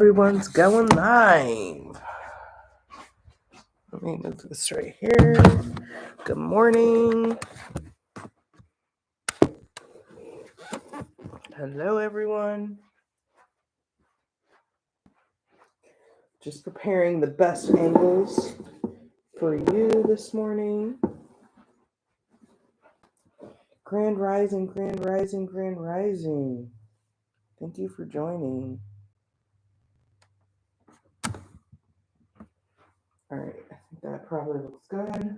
Everyone's going live. Let me move this right here. Good morning. Hello, everyone. Just preparing the best angles for you this morning. Grand rising, grand rising, grand rising. Thank you for joining. All right, I think that probably looks good.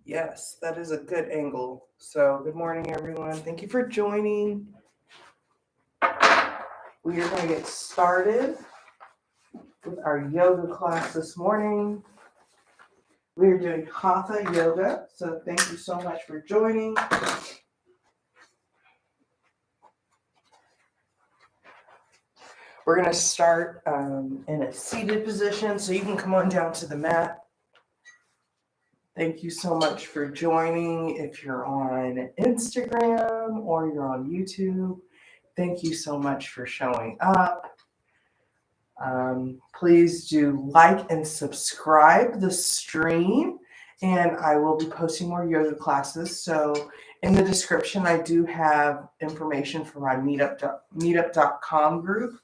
Yes, that is a good angle. So good morning, everyone. Thank you for joining. We are going to get started with our yoga class this morning. We are doing Hatha Yoga, so thank you so much for joining. We're going to start in a seated position, so you can come on down to the mat. Thank you so much for joining. If you're on Instagram or you're on YouTube, thank you so much for showing up. Please do like and subscribe the stream, and I will be posting more yoga classes. So in the description, I do have information for my meetup.com group.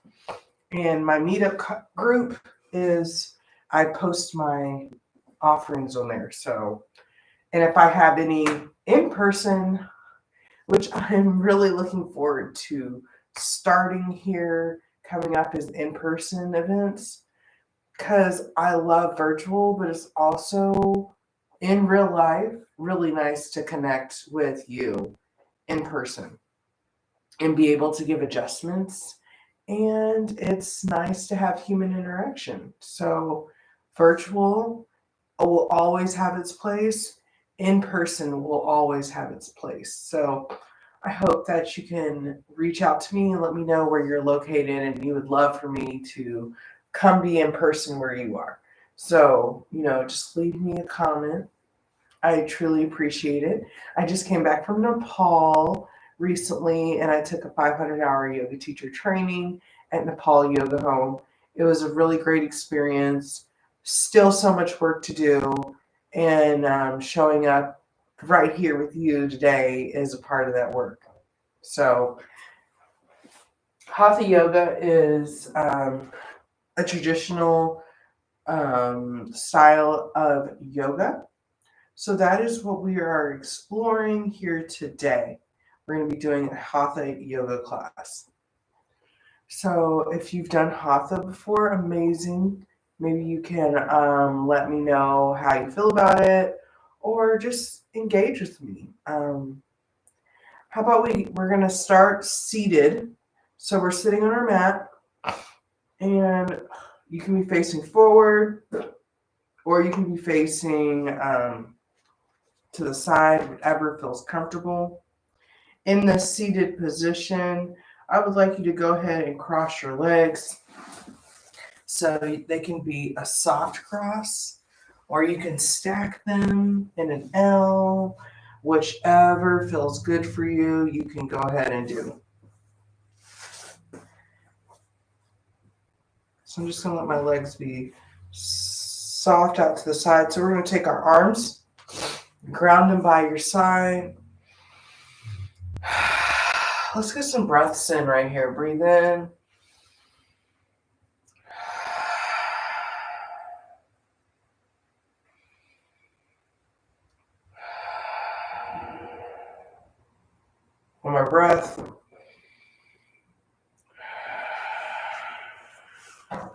And my meetup group is, I post my offerings on there. So, and if I have any in person, which I'm really looking forward to starting here, coming up as in-person events, because I love virtual, but it's also in real life really nice to connect with you in person and be able to give adjustments. And it's nice to have human interaction. So virtual will always have its place. In person will always have its place. So I hope that you can reach out to me and let me know where you're located, and you would love for me to come be in person where you are. So, just leave me a comment. I truly appreciate it. I just came back from Nepal recently, and I took a 500-hour yoga teacher training at Nepal Yoga Home. It was a really great experience. Still so much work to do, and showing up right here with you today is a part of that work. So Hatha Yoga is a traditional style of yoga. So that is what we are exploring here today. We're going to be doing a Hatha Yoga class. So if you've done Hatha before, amazing. Maybe you can let me know how you feel about it, or just engage with me. How about we're going to start seated. So we're sitting on our mat, and you can be facing forward, or you can be facing to the side, whatever feels comfortable. In the seated position, I would like you to go ahead and cross your legs so they can be a soft cross, or you can stack them in an L. Whichever feels good for you, you can go ahead and do. So I'm just going to let my legs be soft out to the side. So we're going to take our arms, ground them by your side. Let's get some breaths in right here. Breathe in. One more breath.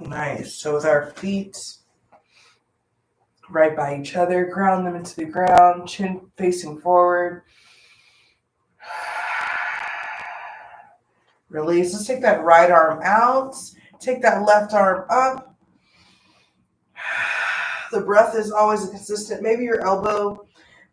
Nice. So with our feet right by each other, ground them into the ground, chin facing forward. Release. Let's take that right arm out. Take that left arm up. The breath is always consistent. Maybe your elbow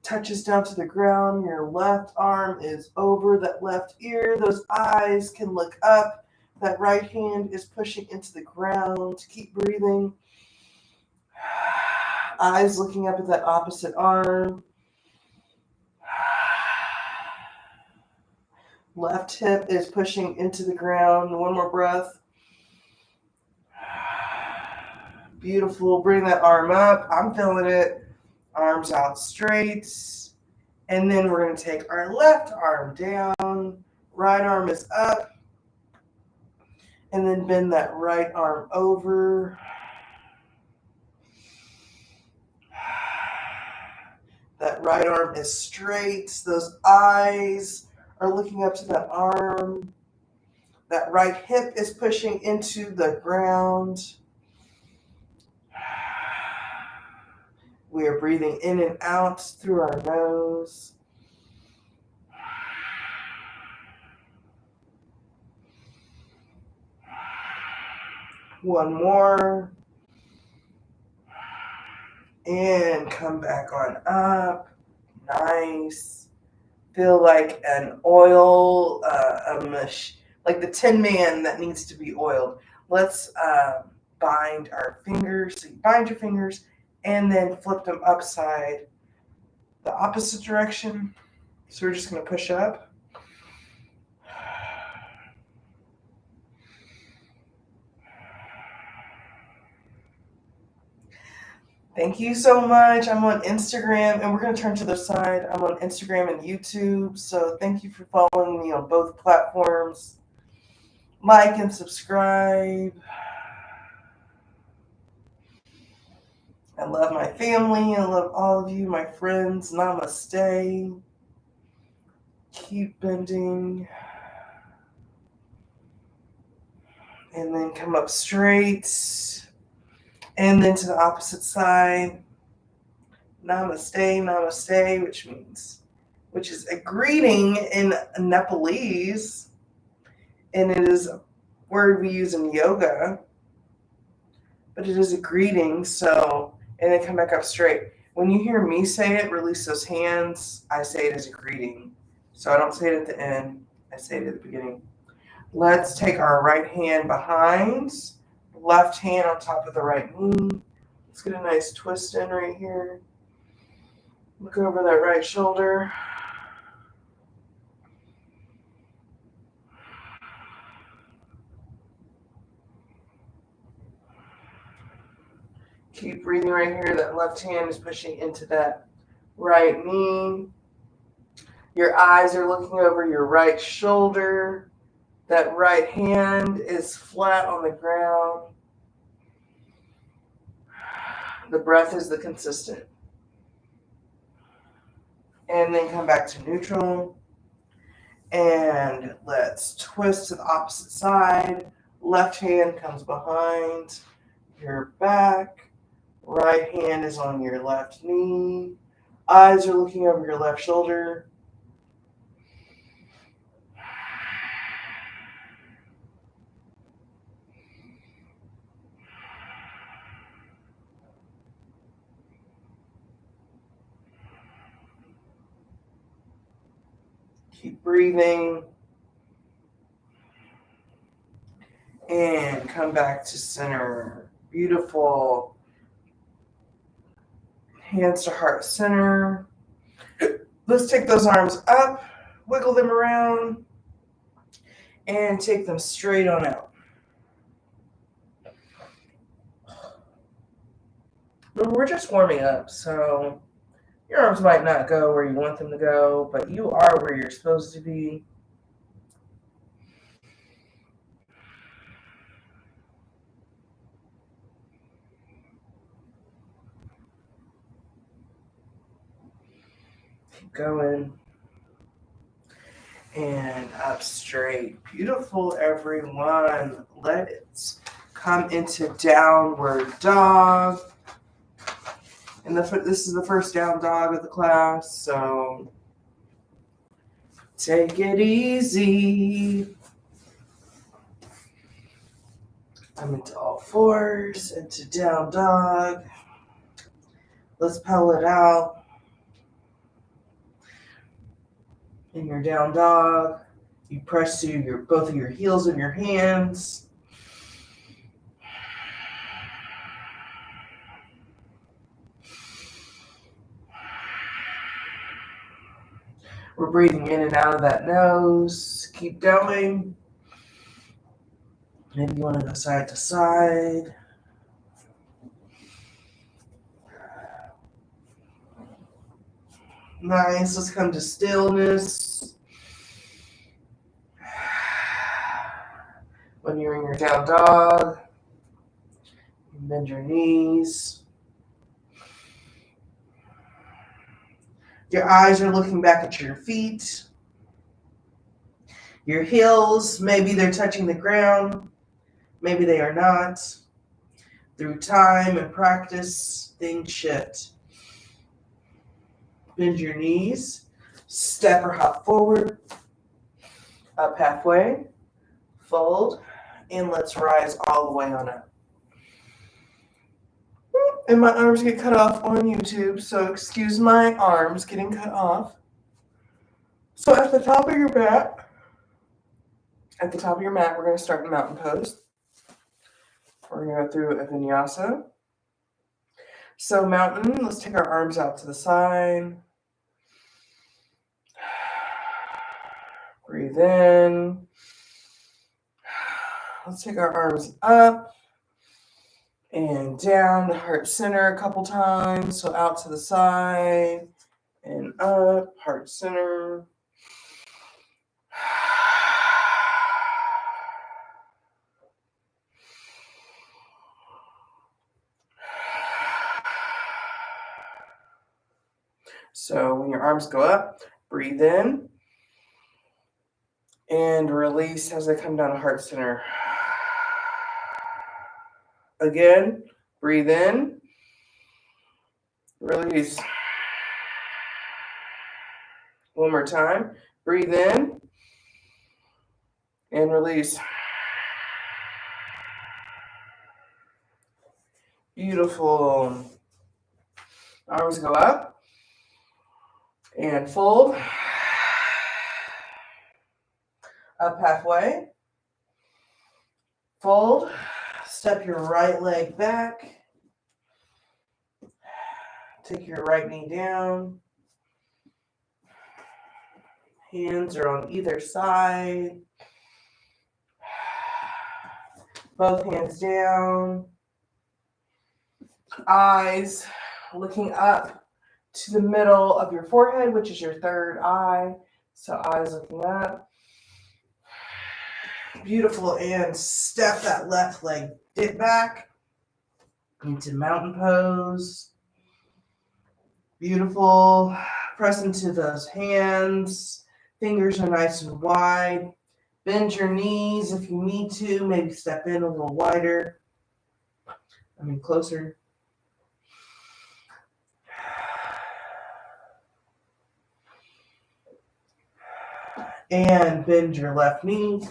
touches down to the ground. Your left arm is over that left ear. Those eyes can look up. That right hand is pushing into the ground. Keep breathing. Eyes looking up at that opposite arm. Left hip is pushing into the ground. One more breath. Beautiful. Bring that arm up. I'm feeling it. Arms out straight. And then we're going to take our left arm down. Right arm is up. And then bend that right arm over. That right arm is straight. Those eyes are looking up to that arm. That right hip is pushing into the ground. We are breathing in and out through our nose. One more. And come back on up. Nice. Feel like an oil, like the Tin Man that needs to be oiled. Let's bind our fingers. So you bind your fingers and then flip them upside the opposite direction. So we're just going to push up. Thank you so much. I'm on Instagram, and we're going to turn to the side. I'm on Instagram and YouTube, so thank you for following me on both platforms. Like and subscribe. I love my family. I love all of you, my friends. Namaste. Keep bending. And then come up straight. And then to the opposite side. Namaste, namaste, which is a greeting in Nepalese. And it is a word we use in yoga. But it is a greeting, so, and then come back up straight. When you hear me say it, release those hands, I say it as a greeting. So I don't say it at the end, I say it at the beginning. Let's take our right hand behind, left hand on top of the right knee. Let's get a nice twist in right here. Look over that right shoulder. Keep breathing right here. That left hand is pushing into that right knee. Your eyes are looking over your right shoulder. That right hand is flat on the ground. The breath is the consistent. And then come back to neutral. And let's twist to the opposite side. Left hand comes behind your back. Right hand is on your left knee. Eyes are looking over your left shoulder. Keep breathing. And come back to center. Beautiful. Hands to heart center. Let's take those arms up, wiggle them around, and take them straight on out. We're just warming up, so your arms might not go where you want them to go, but you are where you're supposed to be. Keep going. And up straight. Beautiful, everyone. Let it come into downward dog. And this is the first down dog of the class, so take it easy. I'm into all fours, into down dog. Let's pellet out. In your down dog, you press to both of your heels and your hands. We're breathing in and out of that nose. Keep going. Maybe you want to go side to side. Nice. Let's come to stillness. When you're in your down dog, bend your knees. Your eyes are looking back at your feet. Your heels, maybe they're touching the ground. Maybe they are not. Through time and practice, things shift. Bend your knees. Step or hop forward. Up halfway. Fold. And let's rise all the way on up. And my arms get cut off on YouTube, so excuse my arms getting cut off. So at the top of your mat, we're going to start in mountain pose. We're going to go through a vinyasa. So mountain, let's take our arms out to the side. Breathe in. Let's take our arms up and down to heart center a couple times. So out to the side and up, heart center. So when your arms go up, breathe in and release as they come down to heart center. Again, breathe in, release. One more time, breathe in and release. Beautiful. Arms go up and fold. Up halfway. Fold. Step your right leg back. Take your right knee down. Hands are on either side. Both hands down. Eyes looking up to the middle of your forehead, which is your third eye. So eyes looking up. Beautiful. And step that left leg dip back into mountain pose. Beautiful. Press into those hands. Fingers are nice and wide. Bend your knees if you need to. Maybe step in a little wider. Closer. And bend your left knee.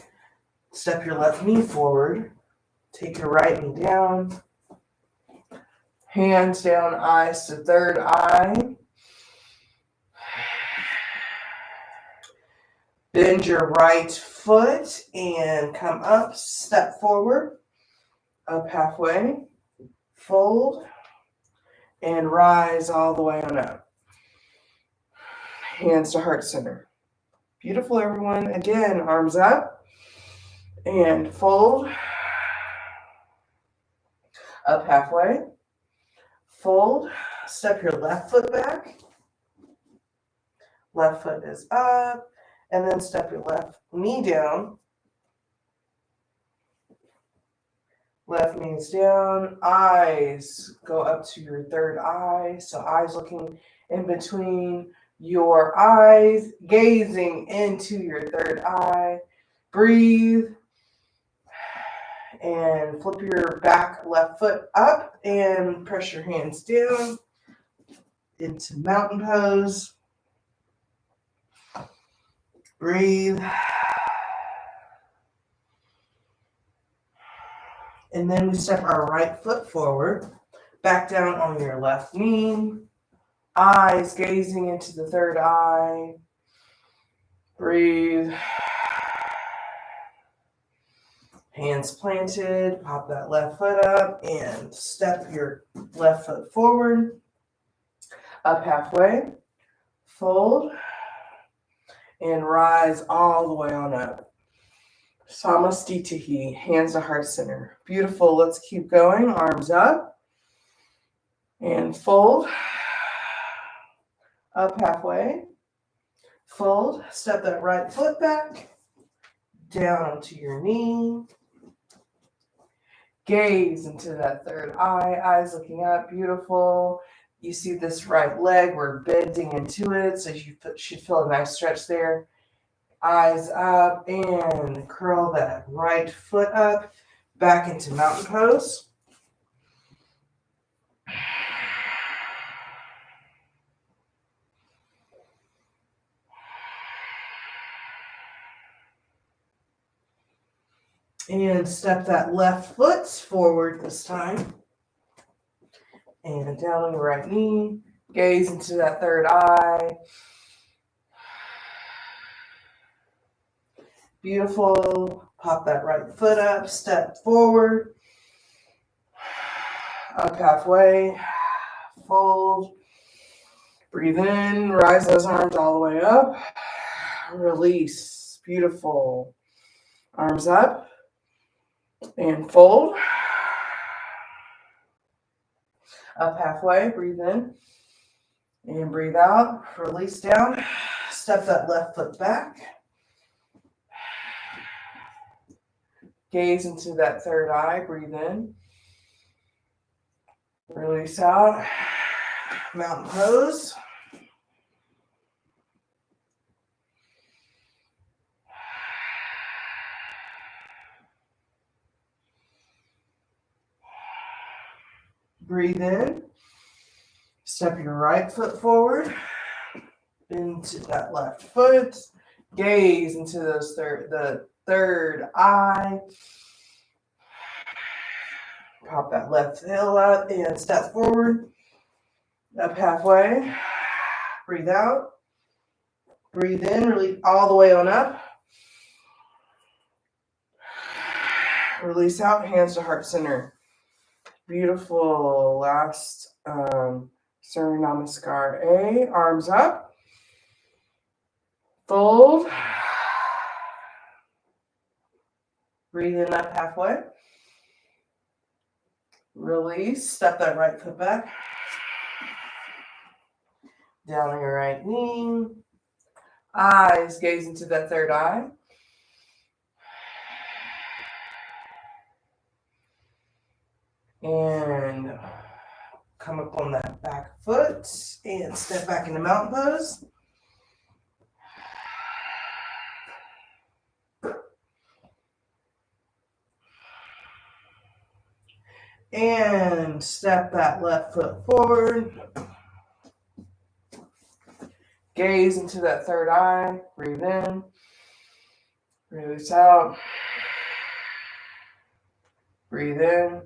Step your left knee forward. Take your right knee down. Hands down, eyes to third eye. Bend your right foot and come up. Step forward. Up halfway. Fold. And rise all the way on up. Hands to heart center. Beautiful, everyone. Again, arms up. And fold. Up halfway. Fold. Step your left foot back. Left foot is up. And then step your left knee down. Left knee is down. Eyes go up to your third eye. So eyes looking in between your eyes, gazing into your third eye. Breathe. And flip your back left foot up and press your hands down into mountain pose. Breathe. And then we step our right foot forward, back down on your left knee, eyes gazing into the third eye. Breathe. Hands planted, pop that left foot up and step your left foot forward. Up halfway, fold, and rise all the way on up. Samastitihi, hands to heart center. Beautiful. Let's keep going. Arms up and fold. Up halfway. Fold. Step that right foot back. Down onto your knee. Gaze into that third eye. Eyes looking up. Beautiful. You see this right leg. We're bending into it, so you should feel a nice stretch there. Eyes up and curl that right foot up back into mountain pose. And step that left foot forward this time. And down on your right knee. Gaze into that third eye. Beautiful. Pop that right foot up. Step forward. Up halfway. Fold. Breathe in. Rise those arms all the way up. Release. Beautiful. Arms up. And fold. Up halfway. Breathe in. And breathe out. Release down. Step that left foot back. Gaze into that third eye. Breathe in. Release out. Mountain pose. Breathe in. Step your right foot forward into that left foot. Gaze into the third eye. Pop that left heel out and step forward. Up halfway. Breathe out. Breathe in. Release all the way on up. Release out. Hands to heart center. Beautiful. Last Surya Namaskar A. Arms up. Fold. Breathe in up halfway. Release. Step that right foot back. Down on your right knee. Eyes gaze into that third eye. And come up on that back foot and step back into mountain pose. And step that left foot forward. Gaze into that third eye. Breathe in. Release out. Breathe in.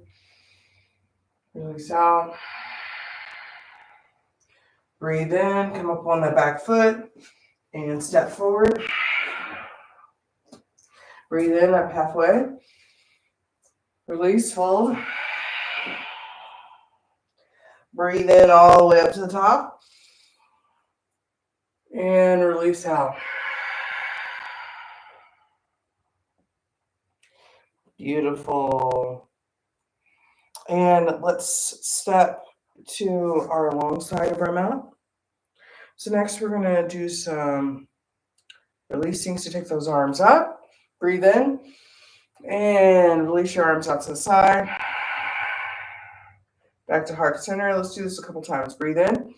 Release out. Breathe in. Come up on that back foot and step forward. Breathe in up halfway. Release, fold. Breathe in all the way up to the top. And release out. Beautiful. And let's step to our long side of our mat. So next we're going to do some releasing. So take those arms up. Breathe in. And release your arms out to the side. Back to heart center. Let's do this a couple times. Breathe in.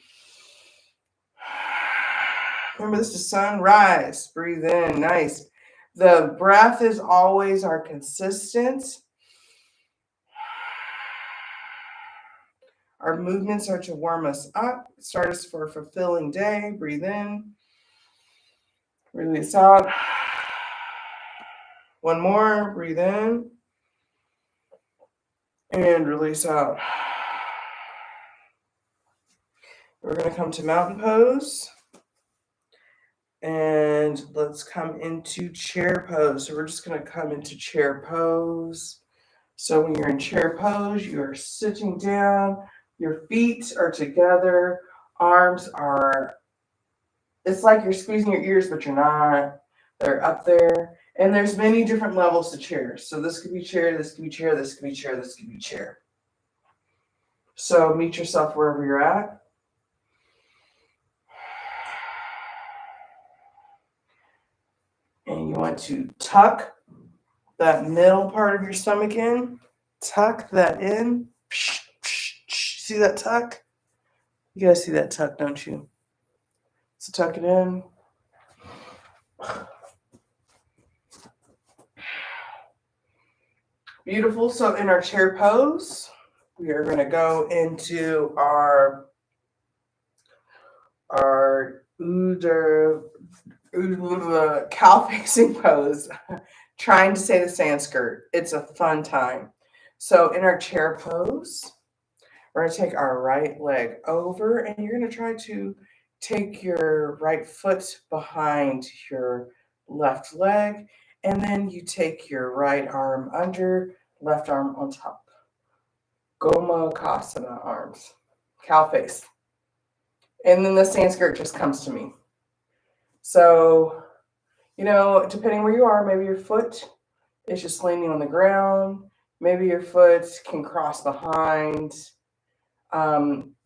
Remember, this is sunrise. Breathe in. Nice. The breath is always our consistent. Our movements are to warm us up. Start us for a fulfilling day. Breathe in. Release out. One more. Breathe in. And release out. We're going to come to mountain pose. And let's come into chair pose. So we're just going to come into chair pose. So when you're in chair pose, you're sitting down. Your feet are together. Arms are It's like you're squeezing your ears, but you're not. They're up there. And there's many different levels to chairs. So this could be chair, this could be chair, this could be chair, this could be chair. So meet yourself wherever you're at. And you want to tuck that middle part of your stomach in. Tuck that in. See that tuck? You guys see that tuck, don't you? So tuck it in. Beautiful. So in our chair pose, we are going to go into our cow facing pose, trying to say the Sanskrit. It's a fun time. So in our chair pose, we're going to take our right leg over, and you're going to try to take your right foot behind your left leg, and then you take your right arm under, left arm on top. Gomukhasana arms, cow face. And then the Sanskrit just comes to me. So, depending where you are, maybe your foot is just landing on the ground. Maybe your foot can cross behind.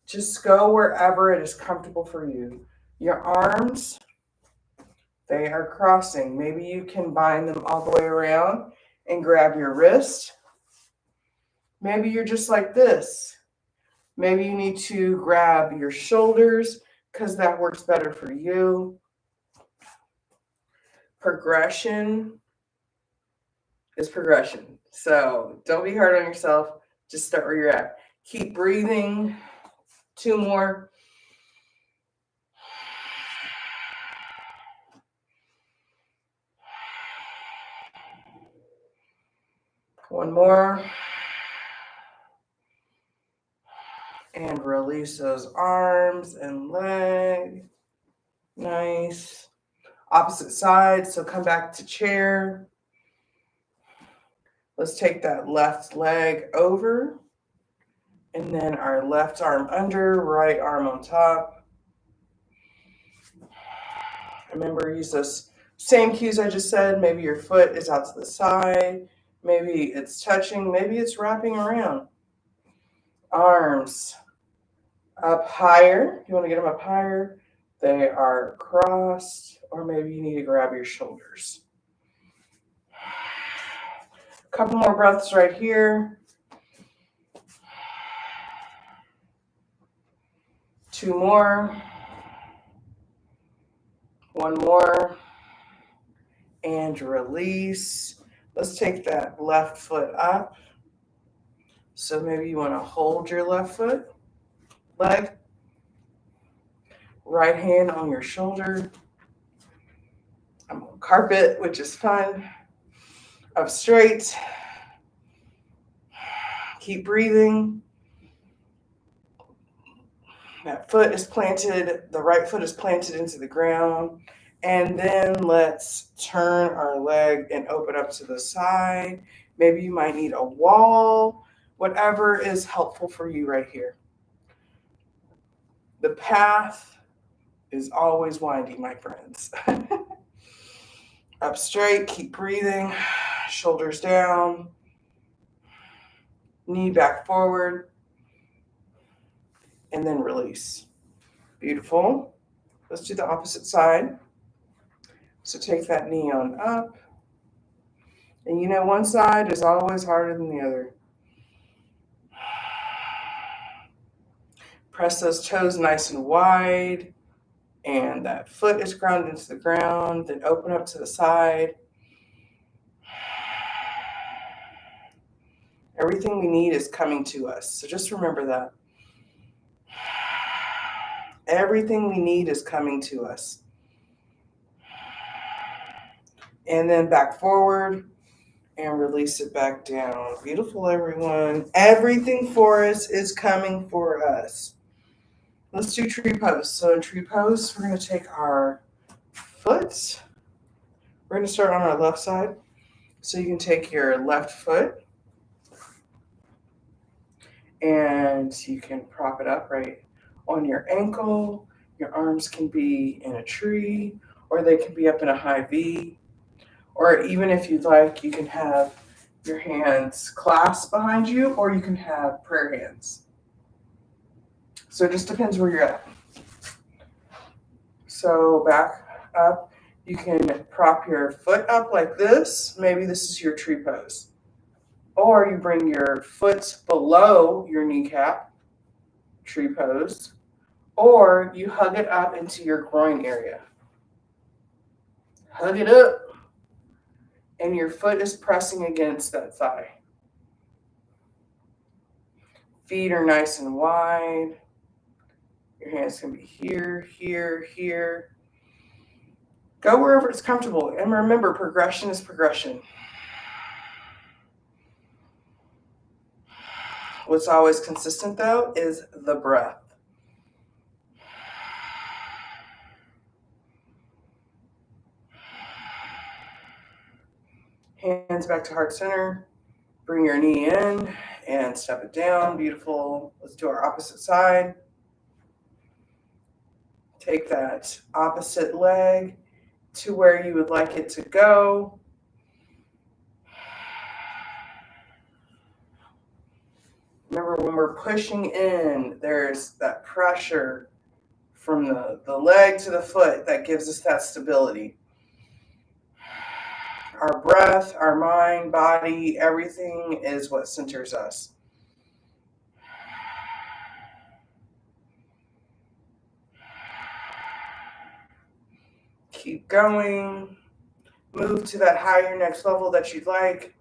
Just go wherever it is comfortable for you. Your arms, they are crossing. Maybe you can bind them all the way around and grab your wrist. Maybe you're just like this. Maybe you need to grab your shoulders because that works better for you. Progression is progression. So don't be hard on yourself. Just start where you're at. Keep breathing. 2 more. One more. And release those arms and leg. Nice. Opposite side. So come back to chair. Let's take that left leg over. And then our left arm under, right arm on top. Remember, use those same cues I just said. Maybe your foot is out to the side. Maybe it's touching. Maybe it's wrapping around. Arms up higher. You want to get them up higher. They are crossed. Or maybe you need to grab your shoulders. A couple more breaths right here. 2 more. 1 more. And release. Let's take that left foot up. So maybe you want to hold your left foot, leg. Right hand on your shoulder. I'm on carpet, which is fun. Up straight. Keep breathing. That foot is planted, the right foot is planted into the ground. And then let's turn our leg and open up to the side. Maybe you might need a wall, whatever is helpful for you right here. The path is always winding, my friends. Up straight, keep breathing, shoulders down, knee back forward, and then release. Beautiful. Let's do the opposite side. So take that knee on up. And one side is always harder than the other. Press those toes nice and wide. And that foot is grounded into the ground. Then open up to the side. Everything we need is coming to us. So just remember that. Everything we need is coming to us. And then back forward and release it back down. Beautiful, everyone. Everything for us is coming for us. Let's do tree pose. So in tree pose, we're going to take our foot. We're going to start on our left side. So you can take your left foot and you can prop it up right on your ankle. Your arms can be in a tree, or they can be up in a high V. Or even if you'd like, you can have your hands clasped behind you, or you can have prayer hands. So it just depends where you're at. So back up. You can prop your foot up like this. Maybe this is your tree pose. Or you bring your foot below your kneecap, tree pose. Or you hug it up into your groin area. Hug it up. And your foot is pressing against that thigh. Feet are nice and wide. Your hands can be here, here, here. Go wherever it's comfortable. And remember, progression is progression. What's always consistent, though, is the breath. Hands back to heart center. Bring your knee in and step it down. Beautiful. Let's do our opposite side. Take that opposite leg to where you would like it to go. Remember, when we're pushing in, there's that pressure from the leg to the foot that gives us that stability. Our breath, our mind, body, everything is what centers us. Keep going. Move to that higher next level that you'd like.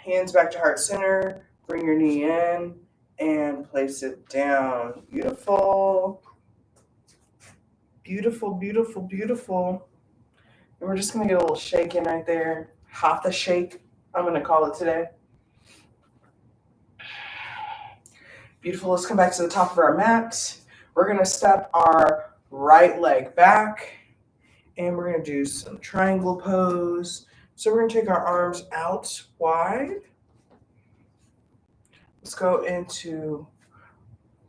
Hands back to heart center. Bring your knee in and place it down. Beautiful. Beautiful, beautiful, beautiful. And we're just going to get a little shake in right there. Hatha shake, I'm going to call it today. Beautiful. Let's come back to the top of our mat. We're going to step our right leg back. And we're going to do some triangle pose. So we're going to take our arms out wide. Let's go into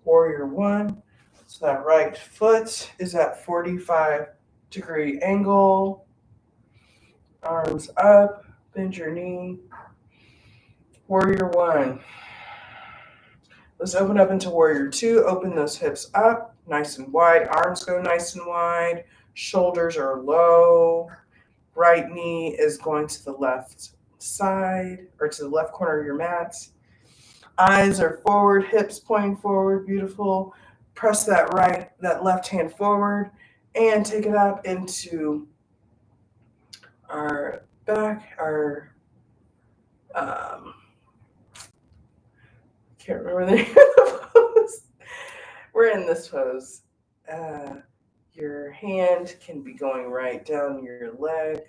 warrior one. So that right foot is at 45-degree angle. Arms up, bend your knee. Warrior one. Let's open up into warrior two. Open those hips up, nice and wide. Arms go nice and wide. Shoulders are low. Right knee is going to the left side or to the left corner of your mat. Eyes are forward, hips pointing forward. Beautiful. Press that left hand forward and take it up into our back, can't remember the name of the pose. We're in this pose. Your hand can be going right down your leg,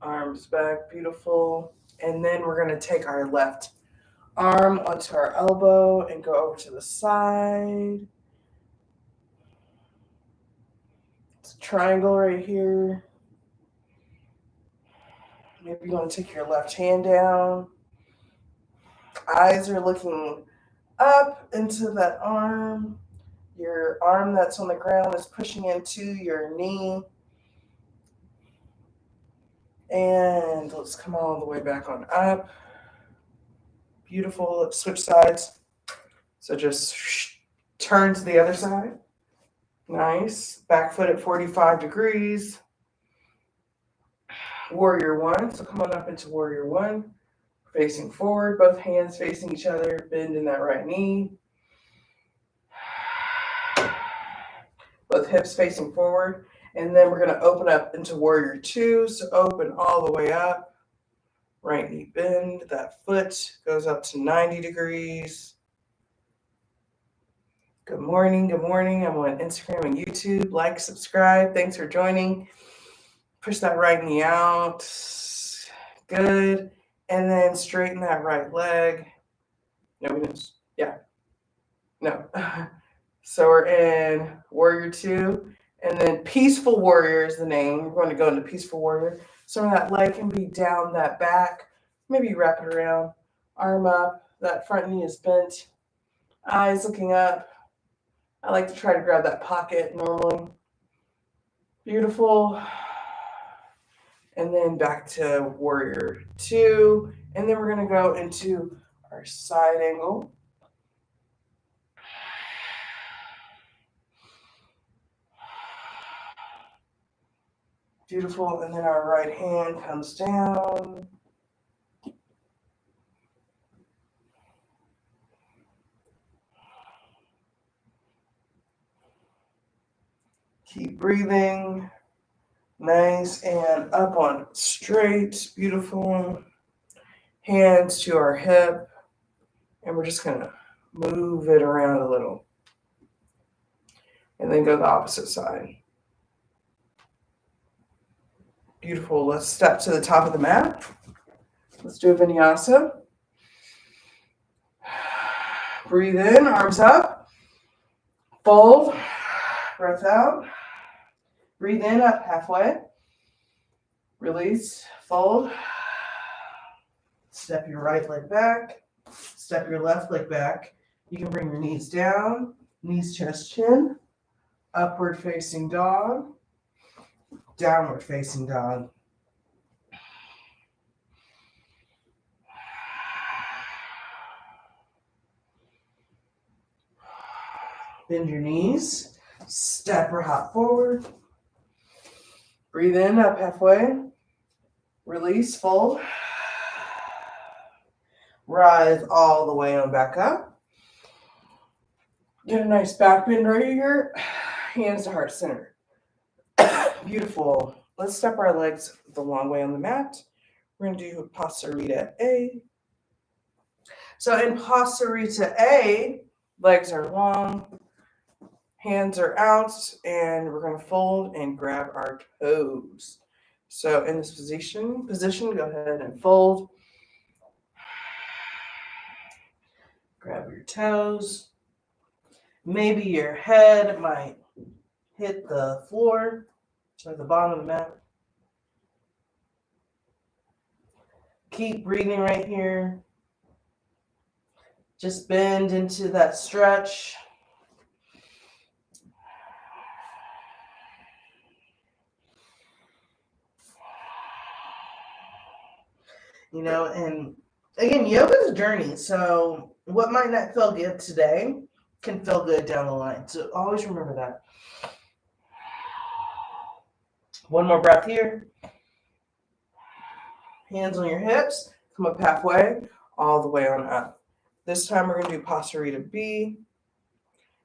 arms back, beautiful. And then we're going to take our left arm onto our elbow and go over to the side. It's a triangle right here. Maybe you want to take your left hand down. Eyes are looking up into that arm. Your arm that's on the ground is pushing into your knee. And let's come all the way back on up. Beautiful. Let's switch sides. So just turn to the other side. Nice. Back foot at 45 degrees. Warrior one. So come on up into warrior one. Facing forward, both hands facing each other. Bend in that right knee. Both hips facing forward. And then we're going to open up into warrior two. So open all the way up. Right knee bend. That foot goes up to 90 degrees. Good morning. Good morning. I'm on Instagram and YouTube. Like, subscribe. Thanks for joining. Push that right knee out. Good. And then straighten that right leg. No, we didn't. Yeah. No. So we're in warrior two. And then peaceful warrior is the name. We're going to go into peaceful warrior. So that leg can be down that back. Maybe wrap it around. Arm up. That front knee is bent. Eyes looking up. I like to try to grab that pocket normally. Beautiful. And then back to warrior 2. And then we're going to go into our side angle. Beautiful. And then our right hand comes down. Keep breathing. Nice. And up on straight. Beautiful. Hands to our hip. And we're just going to move it around a little. And then go the opposite side. Beautiful. Let's step to the top of the mat. Let's do a vinyasa. Breathe in, arms up. Fold. Breath out. Breathe in, up halfway. Release, fold. Step your right leg back. Step your left leg back. You can bring your knees down. Knees, chest, chin. Upward facing dog. Downward facing dog. Bend your knees. Step or hop forward. Breathe in, up halfway. Release, fold. Rise all the way on back up. Get a nice back bend right here. Hands to heart center. Beautiful. Let's step our legs the long way on the mat. We're going to do Pasarita A. So in Pasarita A, legs are long, hands are out, and we're going to fold and grab our toes. So in this position, go ahead and fold. Grab your toes. Maybe your head might hit the floor or the bottom of the mat. Keep breathing right here. Just bend into that stretch. You know, and again, yoga is a journey. So what might not feel good today can feel good down the line. So always remember that. One more breath here. Hands on your hips. Come up halfway, all the way on up. This time we're going to do Pasarita B.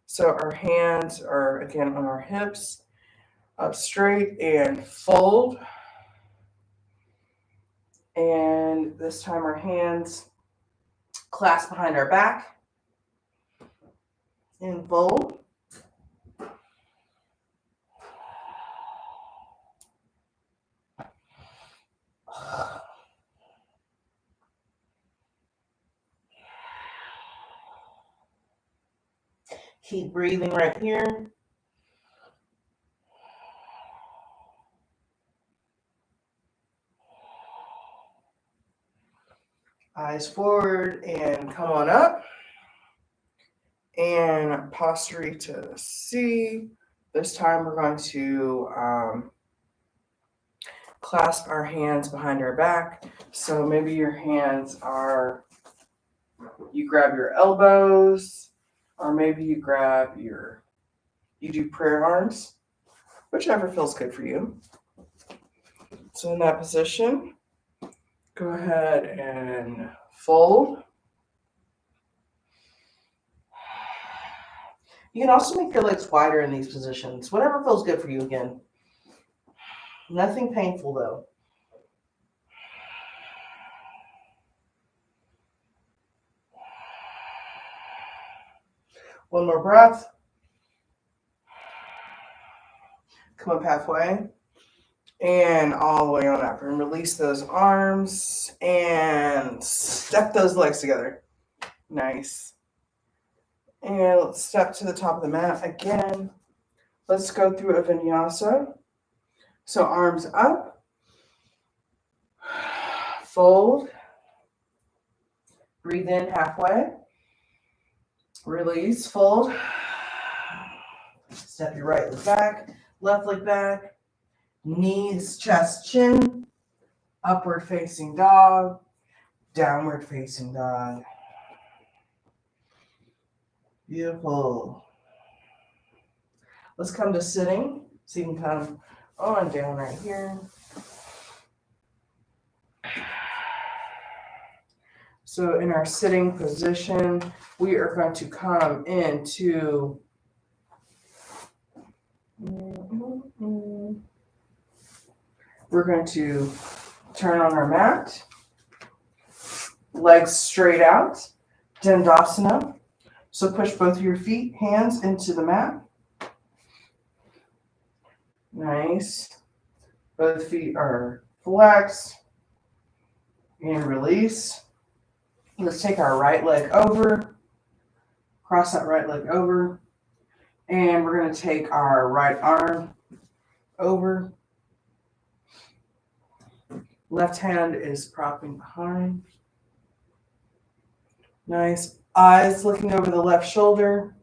So our hands are, again, on our hips. Up straight and fold. And this time our hands clasp behind our back. And fold. Keep breathing right here. Eyes forward and come on up. And Pasarita C. This time we're going to clasp our hands behind our back. So maybe your hands are, you grab your elbows, or maybe you grab you do prayer arms, whichever feels good for you. So in that position, go ahead and fold. You can also make your legs wider in these positions, whatever feels good for you again. Nothing painful though. One more breath. Come up halfway. And all the way on up. And release those arms. And step those legs together. Nice. And let's step to the top of the mat again. Let's go through a vinyasa. So arms up. Fold. Breathe in halfway. Release, fold. Step your right leg back, left leg back, knees, chest, chin, upward facing dog, downward facing dog. Beautiful. Let's come to sitting. So you can come on down right here. So in our sitting position, we are going to come into we're going to turn on our mat, legs straight out, Dandasana. So push both of your feet, hands into the mat. Nice. Both feet are flexed and release. Let's take our right leg over, cross that right leg over, and we're going to take our right arm over. Left hand is propping behind. Nice. Eyes looking over the left shoulder.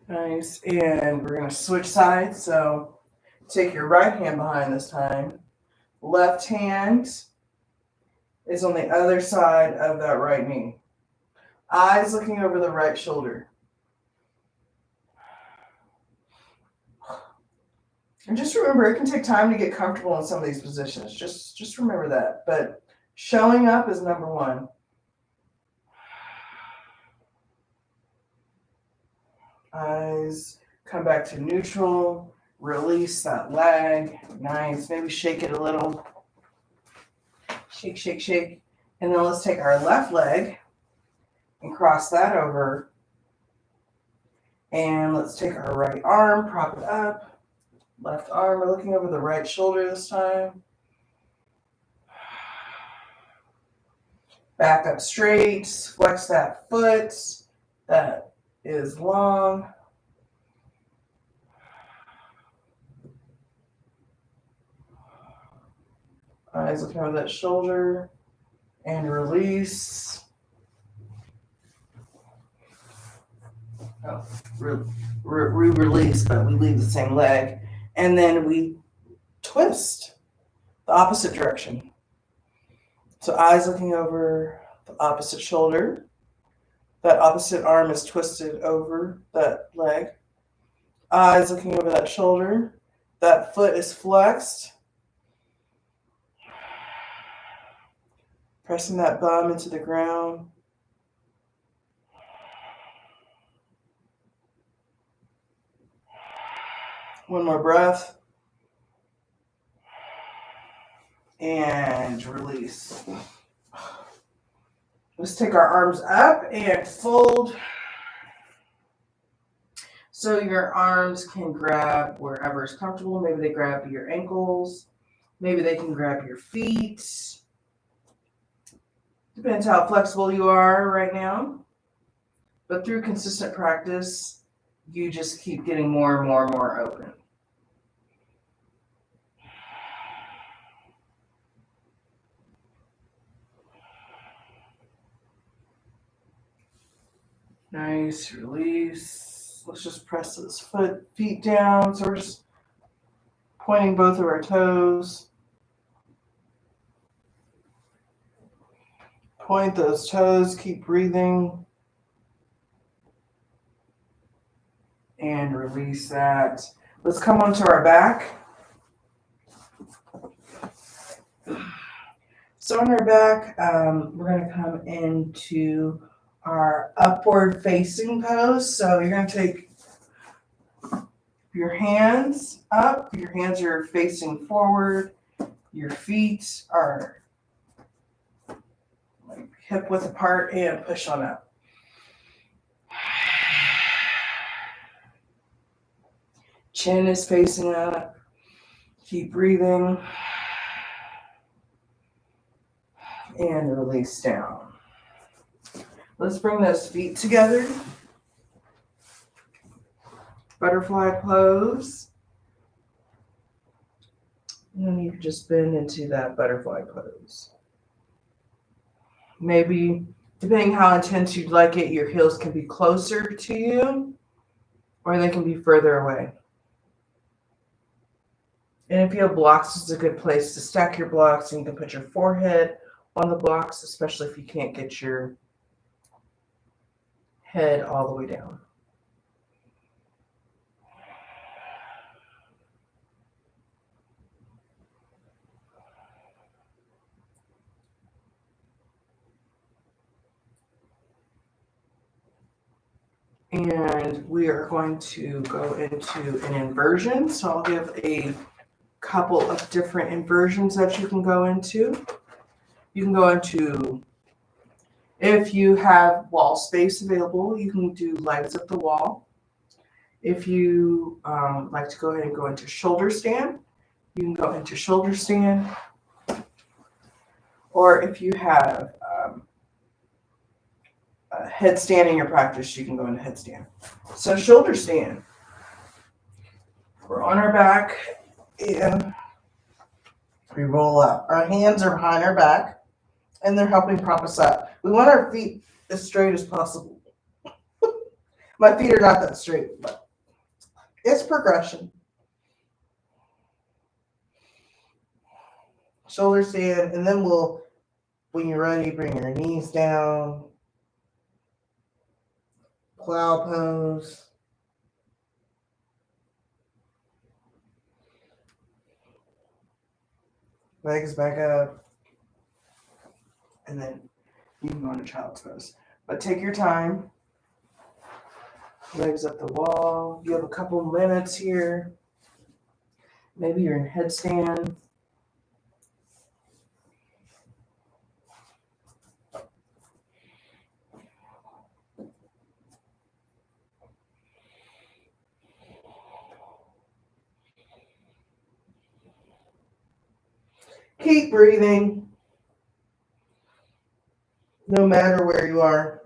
Nice. And we're going to switch sides. So take your right hand behind this time. Left hand is on the other side of that right knee. Eyes looking over the right shoulder. And just remember, it can take time to get comfortable in some of these positions. Just remember that. But showing up is number one. Eyes come back to neutral. Release that leg. Nice. Maybe shake it a little. Shake, shake, shake. And then let's take our left leg and cross that over. And let's take our right arm, prop it up. Left arm, we're looking over the right shoulder this time. Back up straight. Flex that foot. That is long. Eyes looking over that shoulder. And release. Oh, we release, but we leave the same leg. And then we twist the opposite direction. So eyes looking over the opposite shoulder. That opposite arm is twisted over that leg. Eyes looking over that shoulder. That foot is flexed. Pressing that bum into the ground. One more breath. And release. Let's take our arms up and fold. So your arms can grab wherever is comfortable. Maybe they grab your ankles. Maybe they can grab your feet. Depends how flexible you are right now. But through consistent practice, you just keep getting more and more and more open. Nice, release. Let's just press those feet down. So we're just pointing both of our toes. Point those toes, keep breathing. And release that. Let's come onto our back. So on our back, we're going to come into our upward facing pose. So you're going to take your hands up. Your hands are facing forward. Your feet are like hip width apart and push on up. Chin is facing up. Keep breathing. And release down. Let's bring those feet together. Butterfly pose. And then you can just bend into that butterfly pose. Maybe, depending how intense you'd like it, your heels can be closer to you or they can be further away. And if you have blocks, it's a good place to stack your blocks, and you can put your forehead on the blocks, especially if you can't get your head all the way down. And we are going to go into an inversion. So I'll give a couple of different inversions that you can go into. You can go into, if you have wall space available, you can do legs at the wall. If you like to go ahead and go into shoulder stand, you can go into shoulder stand. Or if you have a headstand in your practice, you can go into headstand. So shoulder stand. We're on our back and we roll up. Our hands are behind our back and they're helping prop us up. We want our feet as straight as possible. My feet are not that straight, but it's progression. Shoulder stand, and then when you're ready, bring your knees down. Plow pose. Legs back up. And then you can go into child's pose. But take your time. Legs up the wall. You have a couple minutes here. Maybe you're in headstand. Keep breathing, no matter where you are.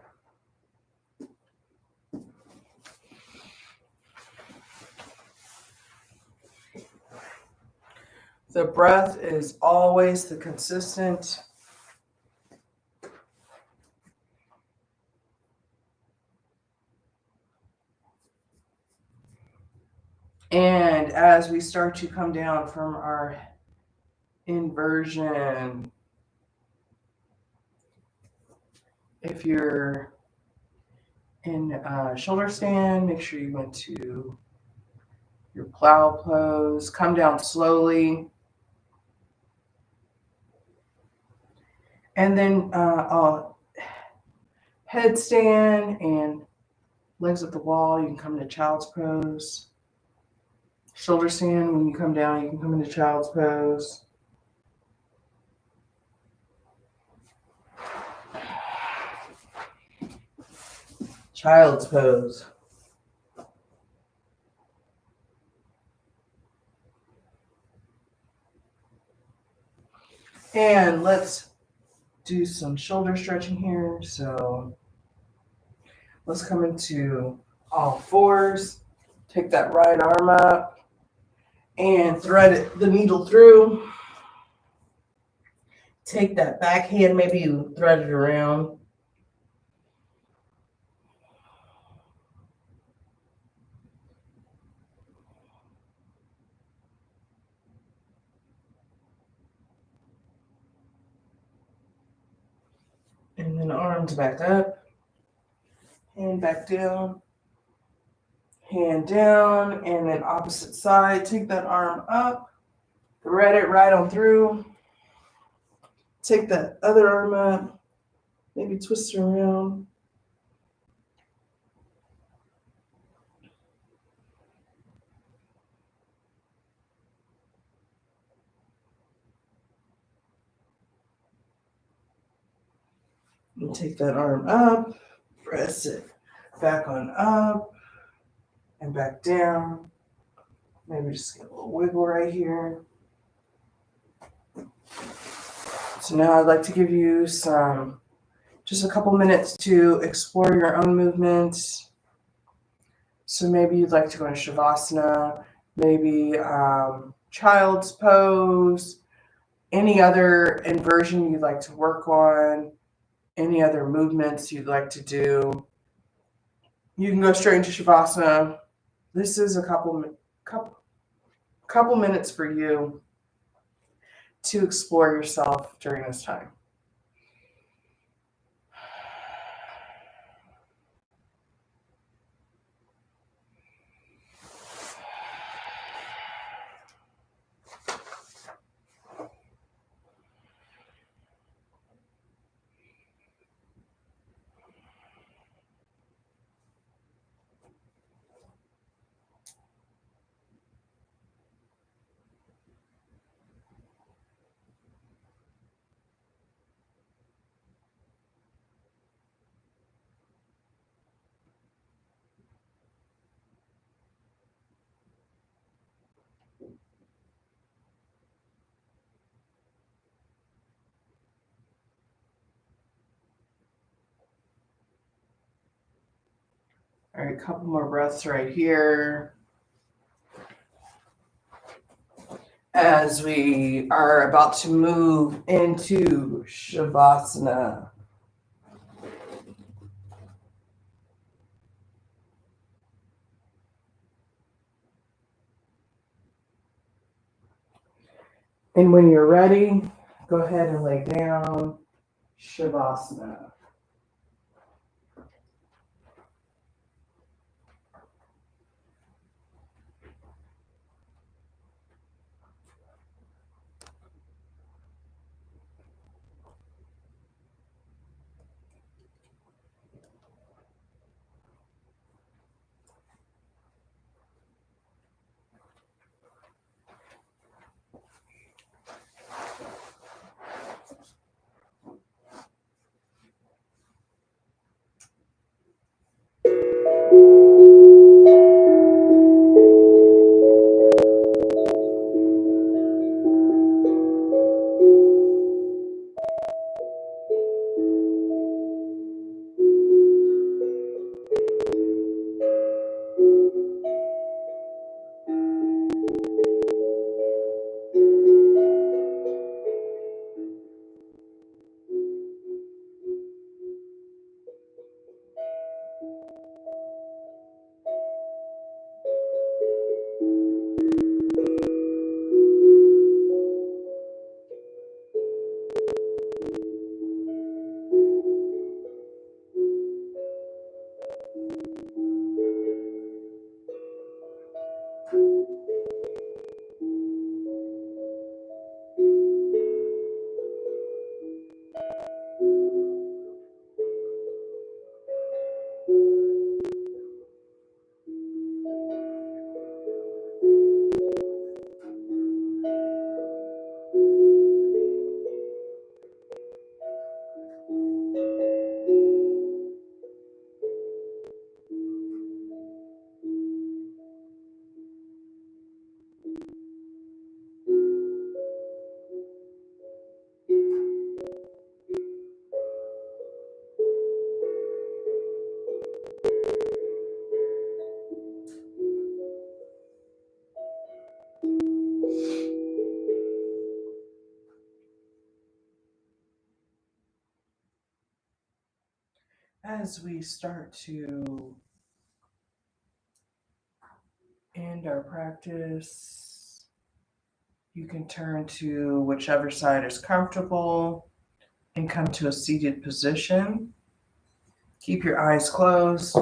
The breath is always the consistent. And as we start to come down from our inversion, if you're in shoulder stand, make sure you went to your plow pose. Come down slowly. And then headstand and legs at the wall. You can come into child's pose. Shoulder stand, when you come down, you can come into child's pose. Child's pose. And let's do some shoulder stretching here. So let's come into all fours. Take that right arm up and thread the needle through. Take that back hand, maybe you thread it around. And then arms back up, hand back down, hand down, and then opposite side. Take that arm up, thread it right on through. Take that other arm up, maybe twist it around. And take that arm up, press it back on up and back down. Maybe just get a little wiggle right here. So now I'd like to give you just a couple minutes to explore your own movements. So maybe you'd like to go into Shavasana, maybe child's pose, any other inversion you'd like to work on. any other movements you'd like to do, you can go straight into Shavasana. This is a couple minutes for you to explore yourself during this time. All right, a couple more breaths right here. As we are about to move into Shavasana. And when you're ready, go ahead and lay down, Shavasana. As we start to end our practice, you can turn to whichever side is comfortable and come to a seated position. Keep your eyes closed.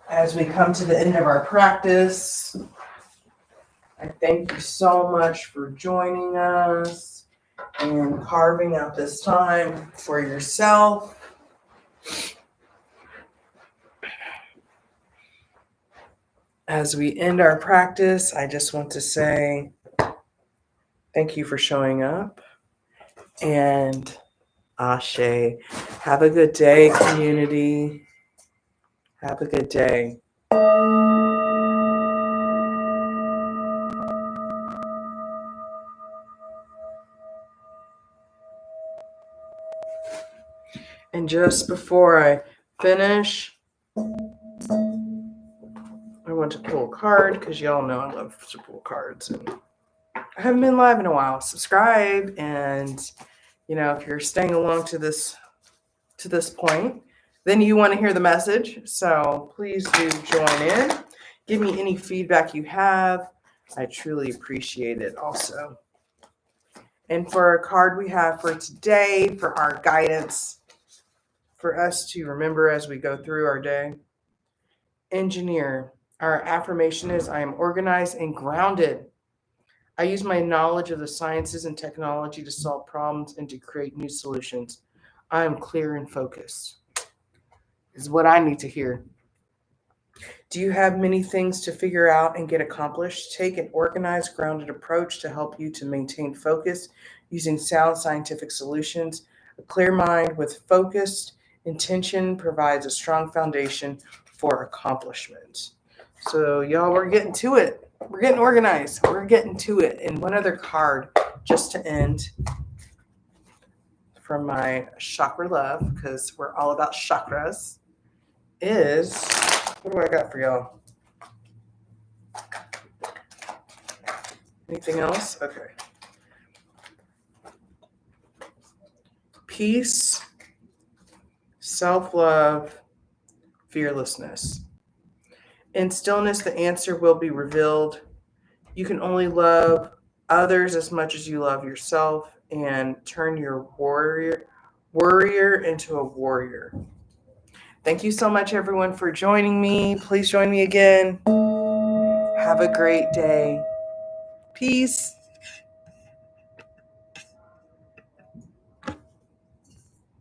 As we come to the end of our practice, I thank you so much for joining us and carving out this time for yourself. As we end our practice, I just want to say thank you for showing up, and Ashe. Have a good day, community. Have a good day. And just before I finish, I want to pull a card because y'all know I love to pull cards. And I haven't been live in a while. Subscribe, and if you're staying along to this point, then you want to hear the message. So please do join in. Give me any feedback you have. I truly appreciate it also. And for a card we have for today, for our guidance, for us to remember as we go through our day. Engineer. Our affirmation is, I am organized and grounded. I use my knowledge of the sciences and technology to solve problems and to create new solutions. I am clear and focused. Is what I need to hear. Do you have many things to figure out and get accomplished? Take an organized, grounded approach to help you to maintain focus using sound scientific solutions. A clear mind with focused intention provides a strong foundation for accomplishment. So, y'all, we're getting to it. We're getting organized. We're getting to it. And one other card just to end from my chakra love, because we're all about chakras, is, what do I got for y'all? Anything else? Okay. Peace, self-love, fearlessness. In stillness, the answer will be revealed. You can only love others as much as you love yourself, and turn your worrier into a warrior. Thank you so much, everyone, for joining me. Please join me again. Have a great day. Peace.